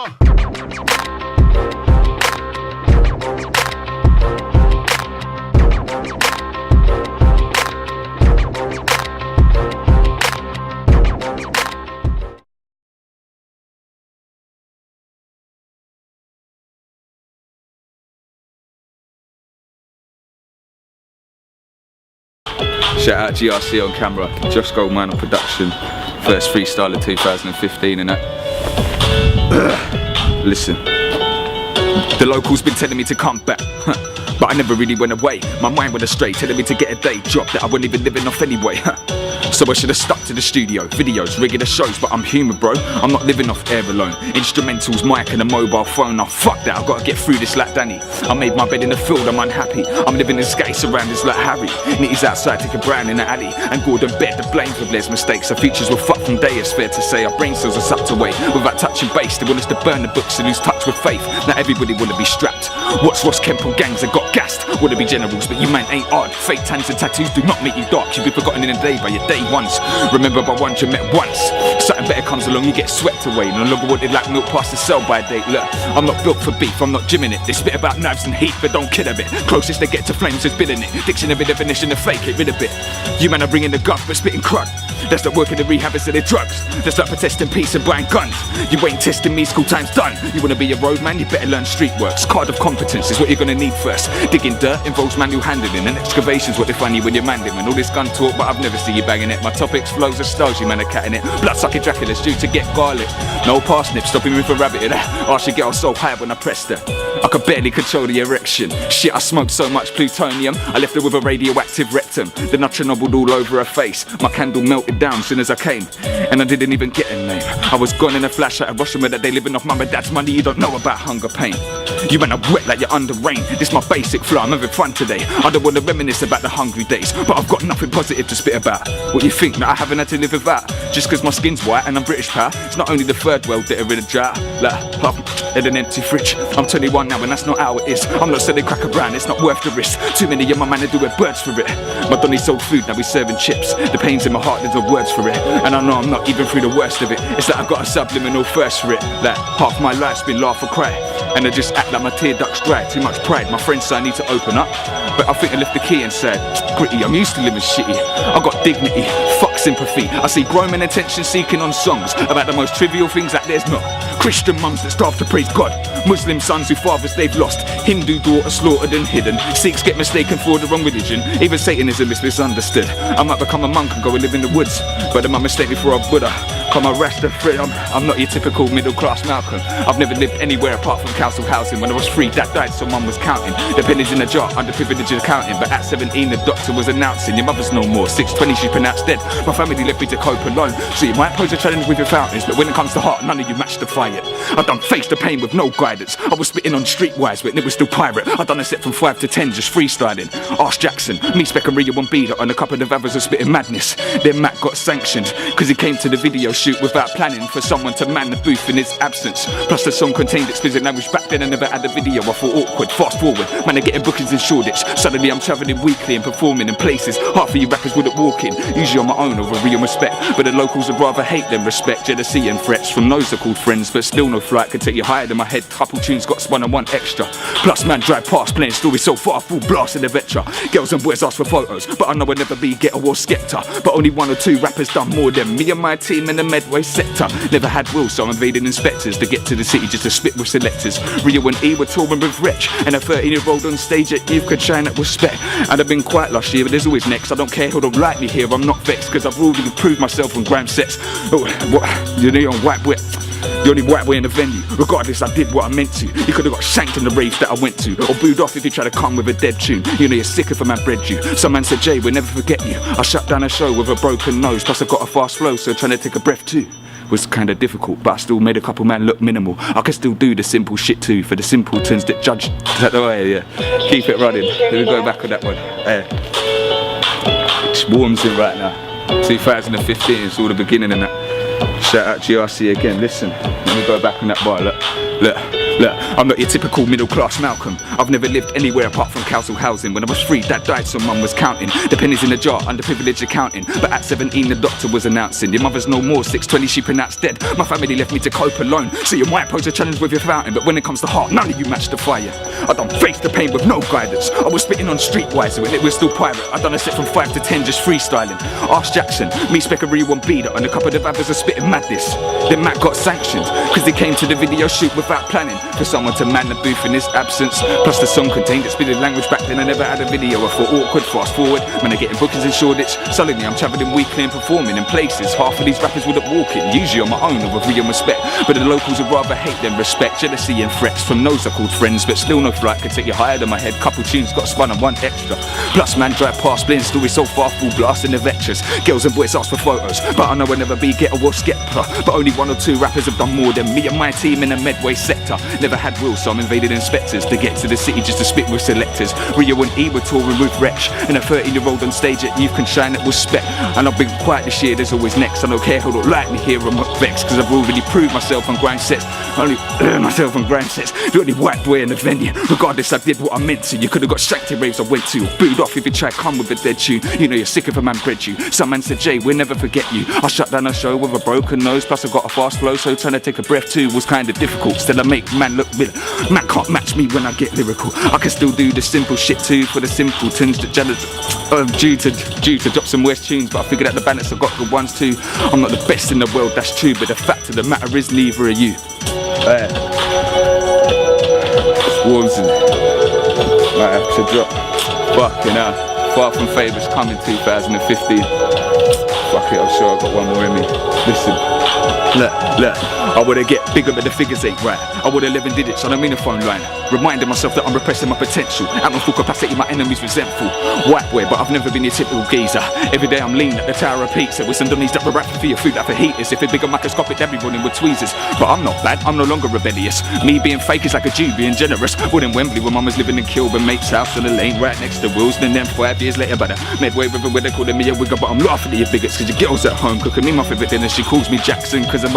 Shout out GRC on camera, Josh Goldman on production, first freestyle of 2015 and that. Listen, the locals been telling me to come back, but I never really went away. My mind went astray, telling me to get a day job that I wasn't even living off anyway. So I should have stuck to the studio, videos, regular shows, but I'm human, bro. I'm not living off air alone. Instrumentals, mic and a mobile phone. Oh, fuck that, I've got to get through this like Danny. I made my bed in the field, I'm unhappy. I'm living in skate surroundings like Harry. Nitty's outside, take a brown in the alley. And Gordon Bed, the blame for Blair's mistakes. Our features were fucked from day, it's fair to say. Our brain cells are sucked away. Without touching base, they want us to burn the books and lose touch with faith. Now everybody wanna be strapped. What's Ross Kemp on gangs that got gassed? Wanna be generals, but you man ain't hard. Fake tans and tattoos do not make you dark. You'll be forgotten in a day by your day ones. Remember by one you met once. Something better comes along, you get swept away. No longer wanted like milk past the sell by date. Look, I'm not built for beef, I'm not gymming it. They spit about knives and heat, but don't kill a bit. Closest they get to flames is bidding it. Dictionary definition of fake, get rid of it. You man are bringing the guff, but spitting crud. That's not working the rehab instead of drugs. That's like protesting peace and buying guns. You ain't testing me, school time's done. You wanna be a roadman, you better learn street works. Card of competence is what you're gonna need first. Digging dirt involves manual handling, and excavation's what they find you when you're mandating. All this gun talk, but I've never seen you banging it. My topics, flows are styles, you man are catting it. Blood-sucking Dracula's due to get garlic. No parsnip, stopping me from rabbiting. I should get so high when I pressed her. I could barely control the erection. Shit, I smoked so much plutonium, I left her with a radioactive rectum. Then I Chernobyled all over her face. My candle melted down as soon as I came, and I didn't even get a name. I was gone in a flash like a Russian that they living off mum and dad's money. You don't know about hunger pain. You man are wet like you're under rain. This my basic flow, I'm having fun today. I don't want to reminisce about the hungry days, but I've got nothing positive to spit about. What you think that I haven't had to live without? Just cause my skin's white and I'm British, pal. It's not only the third world that are in a drought. Like, in an empty fridge. I'm 21 now and that's not how it is. I'm not selling cracker brand, it's not worth the risk. Too many of my man are doing birds for it. My Donny sold food, now he's serving chips. The pain's in my heart, there's no words for it. And I know I'm not even through the worst of it. It's like I've got a subliminal thirst for it. Like, half my life's been laugh or cry, and I just act like my tear ducts dry. Too much pride, my friends say I need to open up, but I think I left the key inside. Gritty, I'm used to living shitty. I got dignity, fuck sympathy. I see grown men attention seeking on songs about the most trivial things that there's not. Christian mums that starve to praise God, Muslim sons whose fathers they've lost, Hindu daughters slaughtered and hidden, Sikhs get mistaken for the wrong religion, even Satanism is misunderstood. I might become a monk and go and live in the woods, but they might mistake me for a Buddha. Come a Rasta free, I'm not your typical middle class Malcolm. I've never lived anywhere apart from council housing. When I was 3, dad died so mum was counting the pennies in a jar, underprivileged accounting. But at 17 the doctor was announcing your mother's no more, 620 she's pronounced dead. My family left me to cope alone, so you might pose a challenge with your fountains, but when it comes to heart none of you match the fire. I done faced the pain with no guidance. I was spitting on streetwise but it was still pirate. I done a set from 5 to 10 just freestyling. Ask Jackson, me Spec and Rio 1B and a couple of others are spitting madness. Then Matt got sanctioned cause he came to the video shoot without planning for someone to man the booth in his absence. Plus the song contained explicit language. Back then I never had a video, I thought awkward. Fast forward, man are getting bookings in Shoreditch. Suddenly I'm travelling weekly and performing in places half of you rappers wouldn't walk in. Usually on my own over real respect, but the locals would rather hate than respect. Jealousy and threats from those are called friends, but still no flight could take you higher than my head. Couple tunes got spun and one extra. Plus man drive past playing stories so far, full blast in the Vectra. Girls and boys ask for photos, but I know I'd never be Ghetto or Skepta. But only 1 or 2 rappers done more than me and my team in the Medway sector. Never had will, so I'm evading inspectors to get to the city just to spit with selectors. Rio and E were touring with Wretch, and a 13-year-old on stage at Youth could shine up with spec. And I've been quiet last year, but there's always next. I don't care who don't like me here, I'm not vexed, cause I've already proved myself on grime sets. Oh, what? You're the only white boy in the venue. Regardless, I did what I meant to. You could have got shanked in the raves that I went to, or booed off if you try to come with a dead tune. You know you're sick if a man bred you. Some man said, Jay, we'll never forget you. I shut down a show with a broken nose, plus I got a fast flow, so trying to take a breath too was kinda difficult, but I still made a couple man look minimal. I can still do the simple shit too, for the simpletons that judge that way, yeah. Keep it running. Let me go back on that one. It's warms in right now. 2015, it's all the beginning and that. Shout out GRC again, listen. Let me go back on that bar, look. Look, I'm not your typical middle class Malcolm. I've never lived anywhere apart from council housing. When I was 3, dad died so mum was counting the pennies in the jar, underprivileged accounting. But at 17 the doctor was announcing your mother's no more, 6:20 she pronounced dead. My family left me to cope alone. So you might pose a challenge with your fountain, but when it comes to heart, none of you match the fire. I done faced the pain with no guidance. I was spitting on Streetwise when it was still pirate. I done a set from 5 to 10 just freestyling. Ask Jackson, me Speckery one beater, and a couple of others are spitting madness. Then Matt got sanctioned, cause he came to the video shoot without planning for someone to man the booth in his absence. Plus the song contained explicit language back then. I never had a video. I thought awkward, fast forward, man, I getting bookings in Shoreditch. Suddenly I'm travelling weekly and performing in places half of these rappers wouldn't walk in. Usually on my own with a real respect, but the locals would rather hate than respect. Jealousy and threats from those I called friends, but still no flight could take you higher than my head. Couple tunes got spun and one extra. Plus man drive past playing stories so far, full blast in the vectors. Girls and boys ask for photos, but I know I'll never be ghetto or skepta. But only 1 or 2 rappers have done more than me and my team in the Medway sector. Never had wills, so I'm invaded inspectors to get to the city just to spit with selectors. Rio and E were touring with Wretch, and a 13-year-old on stage at Youth Can Shine that was spec. And I've been quiet this year, there's always next. I don't care who don't like me here, I'm not vexed, cause I've already proved myself on grind sets. The only white boy in the venue. Regardless, I did what I meant to. You could've got shanked in raves I went to, or booed off if you tried come with a dead tune. You know you're sick if a man bred you. Some man said, Jay, we'll never forget you. I shut down a show with a broken nose, plus I got a fast flow, so trying to take a breath too was kinda difficult. Still I make man look real. Man can't match me when I get lyrical. I can still do the simple shit too for the simpletons that jealous due to drop some West tunes, but I figured out the balance, I've got good ones too. I'm not the best in the world, that's true, but the fact of the matter is neither are you. Wolves and might have to drop. Fucking hell. Far From Favourites coming 2015. Fuck it, I'm sure I've got one more in me. Listen, look, I wanna get bigger but the figures ain't right. I wanna 11 digits, I don't mean a phone line. Reminding myself that I'm repressing my potential. At my full capacity, my enemies resentful. White boy, but I've never been your typical geezer. Every day I'm lean at the Tower of Pizza with some dummies that were rapping for your food like for heaters. If it bigger microscopic, everyone with tweezers. But I'm not bad, I'm no longer rebellious. Me being fake is like a Jew being generous. Wood in Wembley when mum was living in Kilburn, mate's house on the lane right next to Wilson. And then 5 years later by the Medway River where they calling me a wigger. But I'm laughing at your bigots cause your girl's at home cooking me my favourite dinner. She calls me Jackson cause I'm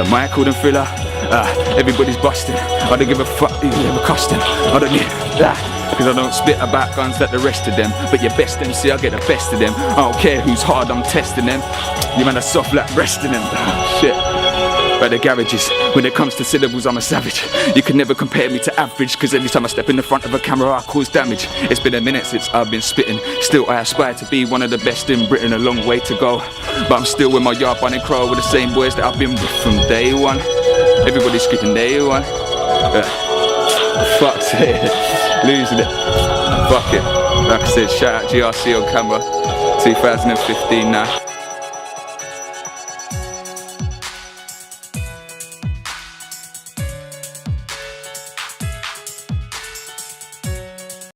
Michael and Thriller. Everybody's busting. I don't give a fuck who you ever cussing. I don't need cause I don't spit about guns like the rest of them. But your best MC, I get the best of them. I don't care who's hard, I'm testing them. You man are soft like resting them. Shit. By the garages, when it comes to syllables I'm a savage. You can never compare me to average, cause every time I step in the front of a camera I cause damage. It's been a minute since I've been spitting. Still I aspire to be one of the best in Britain. A long way to go, but I'm still in my yard bunning crow with the same boys that I've been with from day one. Everybody's screaming day one. Fuck's it. Losing it. Fuck it. Like I said, shout out GRC on camera. 2015 now.